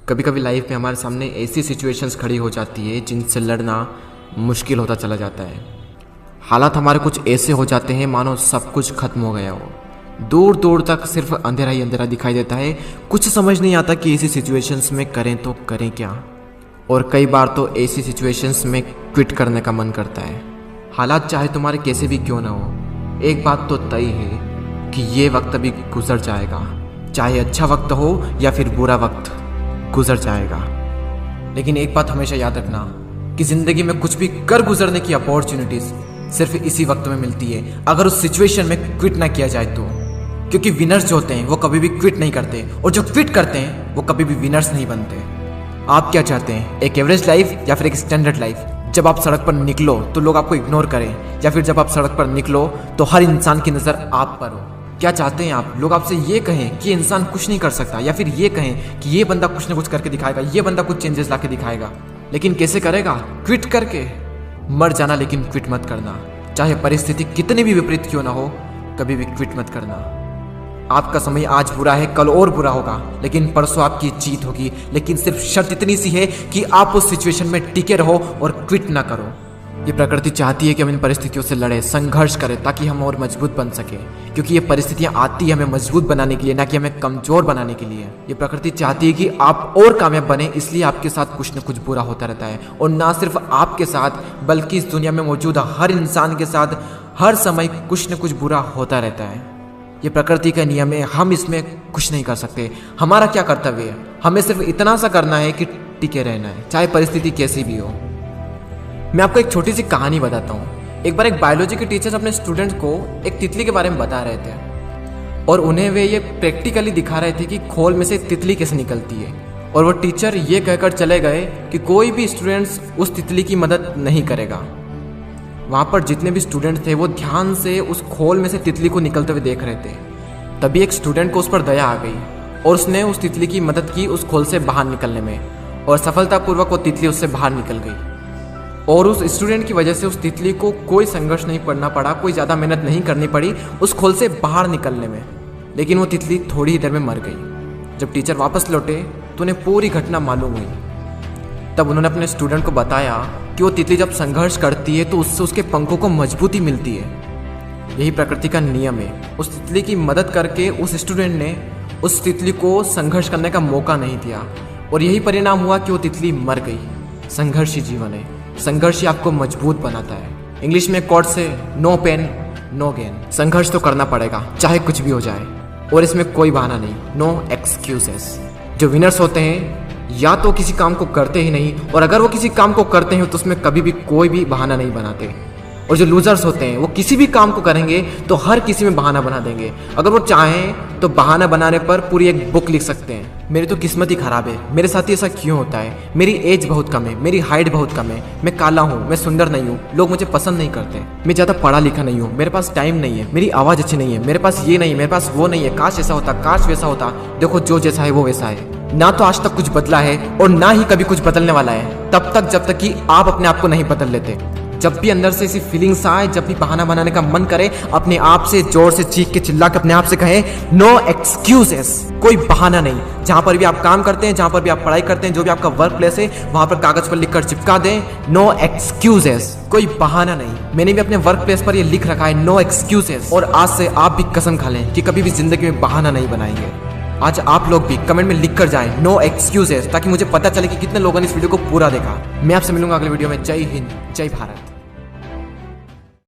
कभी कभी लाइफ में हमारे सामने ऐसी सिचुएशंस खड़ी हो जाती है जिनसे लड़ना मुश्किल होता चला जाता है। हालात हमारे कुछ ऐसे हो जाते हैं मानो सब कुछ खत्म हो गया हो। दूर दूर तक सिर्फ अंधेरा ही अंधेरा दिखाई देता है। कुछ समझ नहीं आता कि ऐसी सिचुएशंस में करें तो करें क्या। और कई बार तो ऐसी सिचुएशंस में क्विट करने का मन करता है। हालात चाहे तुम्हारे कैसे भी क्यों ना हो, एक बात तो तय है कि ये वक्त अभी गुजर जाएगा। चाहे अच्छा वक्त हो या फिर बुरा वक्त, गुजर जाएगा। लेकिन एक बात हमेशा याद रखना कि ज़िंदगी में कुछ भी कर गुजरने की अपॉर्चुनिटीज़ सिर्फ इसी वक्त में मिलती है, अगर उस सिचुएशन में क्विट ना किया जाए तो। क्योंकि विनर्स जो होते हैं वो कभी भी क्विट नहीं करते, और जो क्विट करते हैं वो कभी भी विनर्स नहीं बनते। आप क्या चाहते हैं, एक एवरेज लाइफ या फिर एक स्टैंडर्ड लाइफ? जब आप सड़क पर निकलो तो लोग आपको इग्नोर करें, या फिर जब आप सड़क पर निकलो तो हर इंसान की नज़र आप पर हो? क्या चाहते हैं आप? लोग आपसे ये कहें कि इंसान कुछ नहीं कर सकता, या फिर ये कहें कि ये बंदा कुछ ना कुछ करके दिखाएगा, ये बंदा कुछ चेंजेस ला के दिखाएगा। लेकिन कैसे करेगा? क्विट करके। मर जाना लेकिन क्विट मत करना। चाहे परिस्थिति कितनी भी विपरीत क्यों ना हो, कभी भी क्विट मत करना। आपका समय आज बुरा है, कल और बुरा होगा, लेकिन परसों आपकी जीत होगी। लेकिन सिर्फ शर्त इतनी सी है कि आप उस सिचुएशन में टिके रहो और क्विट ना करो। ये प्रकृति चाहती है कि हम इन परिस्थितियों से लड़े, संघर्ष करें, ताकि हम और मजबूत बन सके। क्योंकि ये परिस्थितियां आती है हमें मजबूत बनाने के लिए, ना कि हमें कमजोर बनाने के लिए। ये प्रकृति चाहती है कि आप और कामयाब बने, इसलिए आपके साथ कुछ न कुछ बुरा होता रहता है। और ना सिर्फ आपके साथ, बल्कि इस दुनिया में मौजूद हर इंसान के साथ हर समय कुछ न कुछ बुरा होता रहता है। ये प्रकृति का नियम है, हम इसमें कुछ नहीं कर सकते। हमारा क्या कर्तव्य है? हमें सिर्फ इतना सा करना है कि टिके रहना है, चाहे परिस्थिति कैसी भी हो। मैं आपको एक छोटी सी कहानी बताता हूँ। एक बार एक बायोलॉजी के टीचर अपने स्टूडेंट को एक तितली के बारे में बता रहे थे, और उन्हें वे ये प्रैक्टिकली दिखा रहे थे कि खोल में से तितली कैसे निकलती है। और वो टीचर ये कहकर चले गए कि कोई भी स्टूडेंट्स उस तितली की मदद नहीं करेगा। वहाँ पर जितने भी स्टूडेंट थे वो ध्यान से उस खोल में से तितली को निकलते हुए देख रहे थे। तभी एक स्टूडेंट को उस पर दया आ गई और उसने उस तितली की मदद की उस खोल से बाहर निकलने में, और सफलतापूर्वक वो तितली उससे बाहर निकल गई। और उस स्टूडेंट की वजह से उस तितली को कोई संघर्ष नहीं पड़ना पड़ा, कोई ज़्यादा मेहनत नहीं करनी पड़ी उस खोल से बाहर निकलने में। लेकिन वो तितली थोड़ी ही देर में मर गई। जब टीचर वापस लौटे तो उन्हें पूरी घटना मालूम हुई। तब उन्होंने अपने स्टूडेंट को बताया कि वो तितली जब संघर्ष करती है तो उससे उसके पंखों को मजबूती मिलती है। यही प्रकृति का नियम है। उस तितली की मदद करके उस स्टूडेंट ने उस तितली को संघर्ष करने का मौका नहीं दिया, और यही परिणाम हुआ कि वो तितली मर गई। संघर्ष ही जीवन है, संघर्ष ही आपको मजबूत बनाता है। इंग्लिश में कोट से नो पेन नो गेन। संघर्ष तो करना पड़ेगा चाहे कुछ भी हो जाए, और इसमें कोई बहाना नहीं, नो एक्सक्यूजेस। जो विनर्स होते हैं या तो किसी काम को करते ही नहीं, और अगर वो किसी काम को करते हैं तो उसमें कभी भी कोई भी बहाना नहीं बनाते। और जो लूजर्स होते हैं वो किसी भी काम को करेंगे तो हर किसी में बहाना बना देंगे। अगर वो चाहें तो बहाना बनाने पर पूरी एक बुक लिख सकते हैं। मेरी तो किस्मत ही खराब है, मेरे साथ ही ऐसा क्यों होता है, मेरी एज बहुत कम है, मेरी हाइट बहुत कम है, मैं काला हूँ, मैं सुंदर नहीं हूँ, लोग मुझे पसंद नहीं करते, मैं ज़्यादा पढ़ा लिखा नहीं हूँ, मेरे पास टाइम नहीं है, मेरी आवाज़ अच्छी नहीं है, मेरे पास ये नहीं है, मेरे पास वो नहीं है, काश ऐसा होता, काश वैसा होता। देखो जो जैसा है वो वैसा है। ना तो आज तक कुछ बदला है और ना ही कभी कुछ बदलने वाला है, तब तक जब तक कि आप अपने आप को नहीं बदल लेते। जब भी अंदर से ऐसी फीलिंग्स आए, जब भी बहाना बनाने का मन करे, अपने आप से जोर से चीख के चिल्ला के अपने आप से कहें नो एक्सक्यूजेस। कोई बहाना नहीं। जहां पर भी आप काम करते हैं, जहां पर भी आप पढ़ाई करते हैं, जो भी आपका वर्क प्लेस है, वहां पर कागज पर लिखकर चिपका दें नो एक्सक्यूजेस। कोई बहाना नहीं। मैंने भी अपने वर्क प्लेस पर ये लिख रखा है नो एक्सक्यूजेस, और आज से आप भी कसम खा लें कि कभी भी जिंदगी में बहाना नहीं बनाएंगे। आज आप लोग भी कमेंट में लिख कर जाएं नो एक्सक्यूजेस, ताकि मुझे पता चले कि कितने लोगों ने इस वीडियो को पूरा देखा। मैं आपसे मिलूंगा अगले वीडियो में। जय हिंद, जय भारत।